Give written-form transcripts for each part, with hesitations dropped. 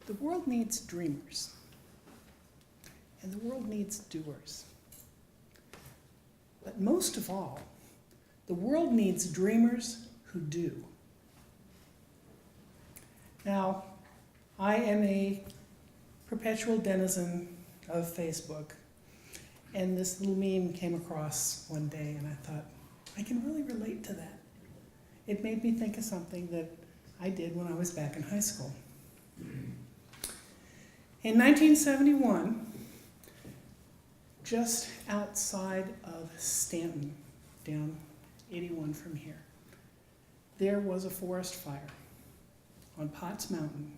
The world needs dreamers, and the world needs doers. But most of all, the world needs dreamers who do. Now, I am a perpetual denizen of Facebook, and this little meme came across one day, and I thought, I can really relate to that. It made me think of something that I did when I was back in high school. In 1971, just outside of Stanton, down 81 from here, there was a forest fire on Potts Mountain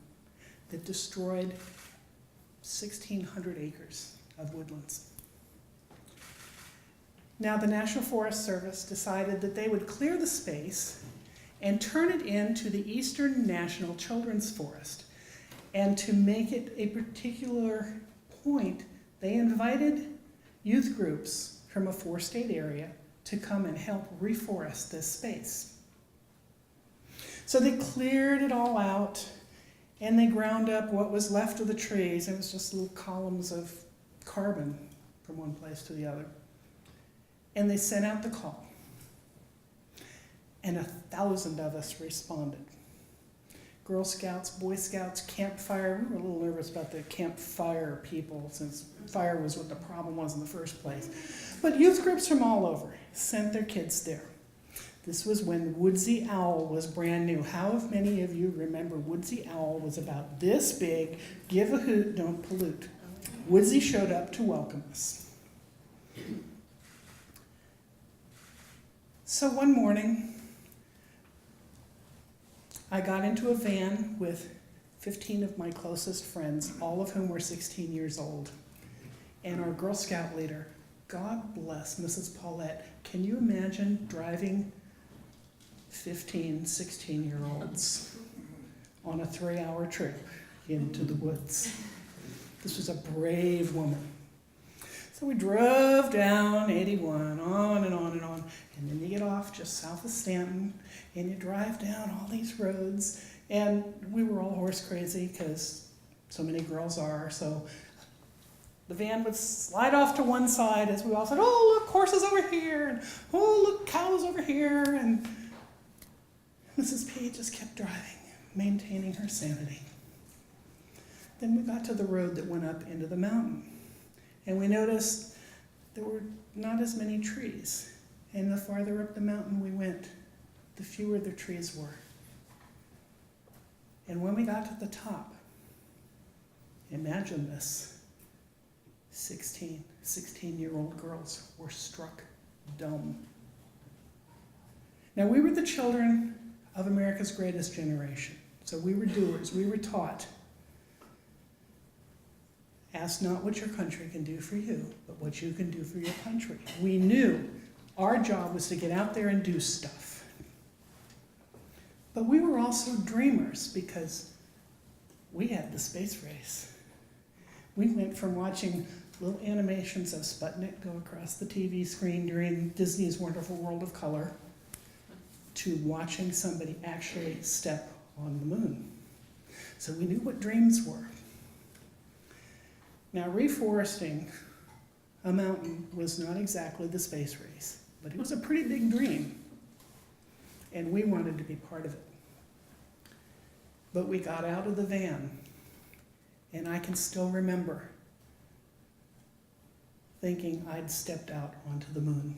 that destroyed 1,600 acres of woodlands. Now, the National Forest Service decided that they would clear the space and turn it into the Eastern National Children's Forest. And to make it a particular point, they invited youth groups from a 4-state area to come and help reforest this space. So they cleared it all out, and they ground up what was left of the trees. It was just little columns of carbon from one place to the other. And they sent out the call. And 1,000 of us responded. Girl Scouts, Boy Scouts, campfire. We were a little nervous about the campfire people, since fire was what the problem was in the first place. But youth groups from all over sent their kids there. This was when Woodsy Owl was brand new. How many of you remember Woodsy Owl was about this big, give a hoot, don't pollute? Woodsy showed up to welcome us. So one morning, I got into a van with 15 of my closest friends, all of whom were 16 years old. And our Girl Scout leader, God bless Mrs. Paulette, can you imagine driving 15, 16-year-olds on a 3-hour trip into the woods? This was a brave woman. So we drove down 81, on and on and on, and then you get off just south of Stanton, and you drive down all these roads, and we were all horse crazy, because so many girls are, so the van would slide off to one side as we all said, oh, look, horses over here, and oh, look, cows over here, and Mrs. P just kept driving, maintaining her sanity. Then we got to the road that went up into the mountain. And we noticed there were not as many trees. And the farther up the mountain we went, the fewer the trees were. And when we got to the top, imagine this, 16-year-old girls were struck dumb. Now, we were the children of America's greatest generation. So we were doers. We were taught, ask not what your country can do for you, but what you can do for your country. We knew our job was to get out there and do stuff. But we were also dreamers, because we had the space race. We went from watching little animations of Sputnik go across the TV screen during Disney's Wonderful World of Color to watching somebody actually step on the moon. So we knew what dreams were. Now, reforesting a mountain was not exactly the space race, but it was a pretty big dream, and we wanted to be part of it. But we got out of the van, and I can still remember thinking I'd stepped out onto the moon.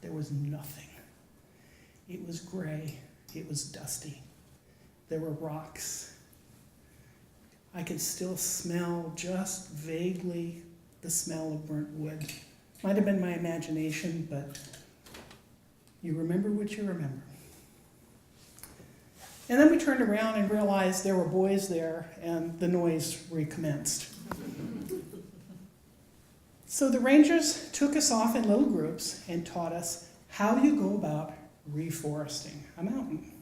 There was nothing. It was gray. It was dusty. There were rocks. I could still smell just vaguely the smell of burnt wood. Might have been my imagination, but you remember what you remember. And then we turned around and realized there were boys there, and the noise recommenced. So the rangers took us off in little groups and taught us how do you go about reforesting a mountain.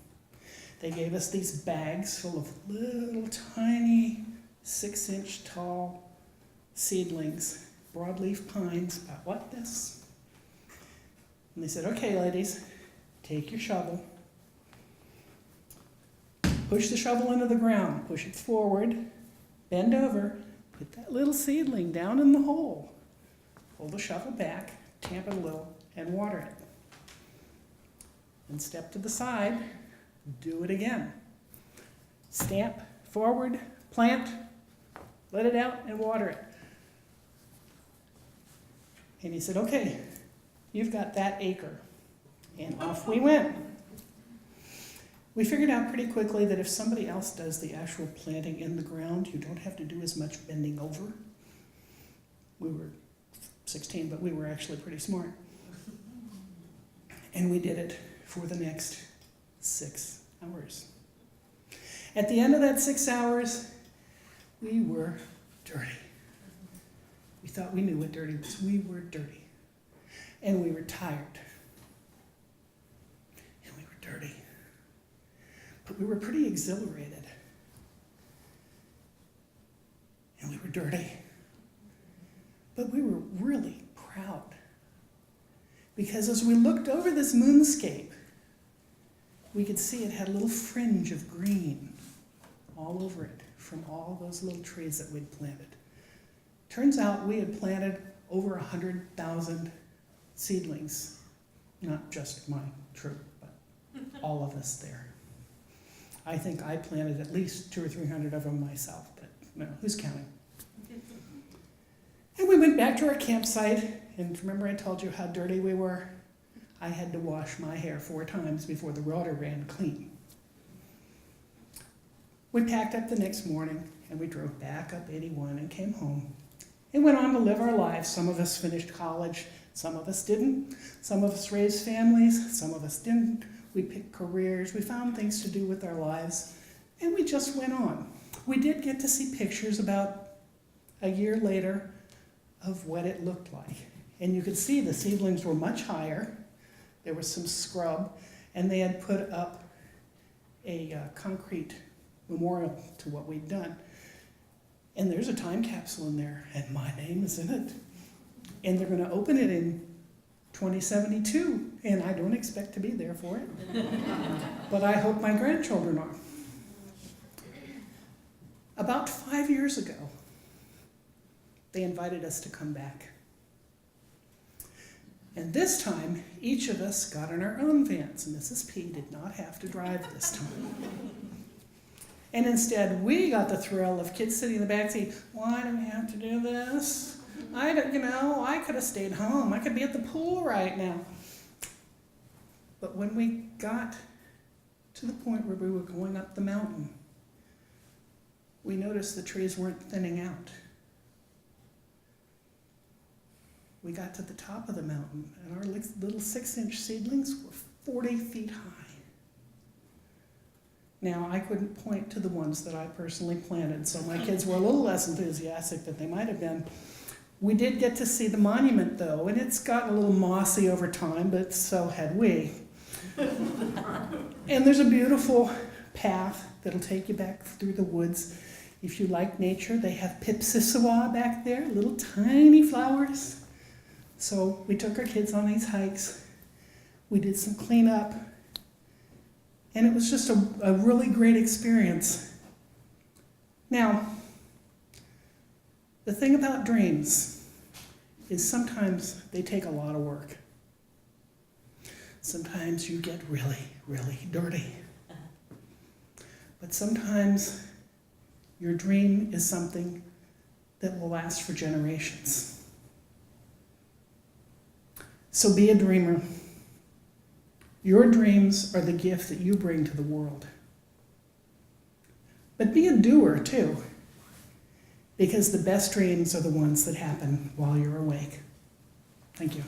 They gave us these bags full of little tiny 6-inch tall seedlings, broadleaf pines, about like this. And they said, okay, ladies, take your shovel, push the shovel into the ground, push it forward, bend over, put that little seedling down in the hole, pull the shovel back, tamp it a little, and water it. And step to the side, do it again. Stamp, forward, plant, let it out, and water it. And he said, okay, you've got that acre. And off we went. We figured out pretty quickly that if somebody else does the actual planting in the ground, you don't have to do as much bending over. We were 16, but we were actually pretty smart. And we did it for the next 6 hours. At the end of that 6 hours, we were dirty. We thought we knew what dirty was. We were dirty. And we were tired. And we were dirty. But we were pretty exhilarated. And we were dirty. But we were really proud. Because as we looked over this moonscape, we could see it had a little fringe of green all over it from all those little trees that we'd planted. Turns out we had planted over 100,000 seedlings. Not just my troop, but all of us there. I think I planted at least 200 or 300 of them myself, but no, who's counting? And we went back to our campsite, and remember I told you how dirty we were? I had to wash my hair 4 times before the water ran clean. We packed up the next morning, and we drove back up 81 and came home, and went on to live our lives. Some of us finished college, some of us didn't. Some of us raised families, some of us didn't. We picked careers, we found things to do with our lives, and we just went on. We did get to see pictures about a year later of what it looked like. And you could see the seedlings were much higher. There was some scrub, and they had put up a concrete memorial to what we'd done. And there's a time capsule in there, and my name is in it. And they're going to open it in 2072, and I don't expect to be there for it. But I hope my grandchildren are. About 5 years ago, they invited us to come back. And this time, each of us got in our own vans. Mrs. P did not have to drive this time. And instead, we got the thrill of kids sitting in the back seat. Why do we have to do this? I could have stayed home. I could be at the pool right now. But when we got to the point where we were going up the mountain, we noticed the trees weren't thinning out. We got to the top of the mountain, and our little 6-inch seedlings were 40 feet high. Now, I couldn't point to the ones that I personally planted, so my kids were a little less enthusiastic than they might have been. We did get to see the monument, though, and it's gotten a little mossy over time, but so had we. And there's a beautiful path that'll take you back through the woods. If you like nature, they have pipsissewa back there, little tiny flowers. So we took our kids on these hikes. We did some cleanup. And it was just a really great experience. Now, the thing about dreams is sometimes they take a lot of work. Sometimes you get really, really dirty. But sometimes your dream is something that will last for generations. So be a dreamer. Your dreams are the gift that you bring to the world. But be a doer, too, because the best dreams are the ones that happen while you're awake. Thank you.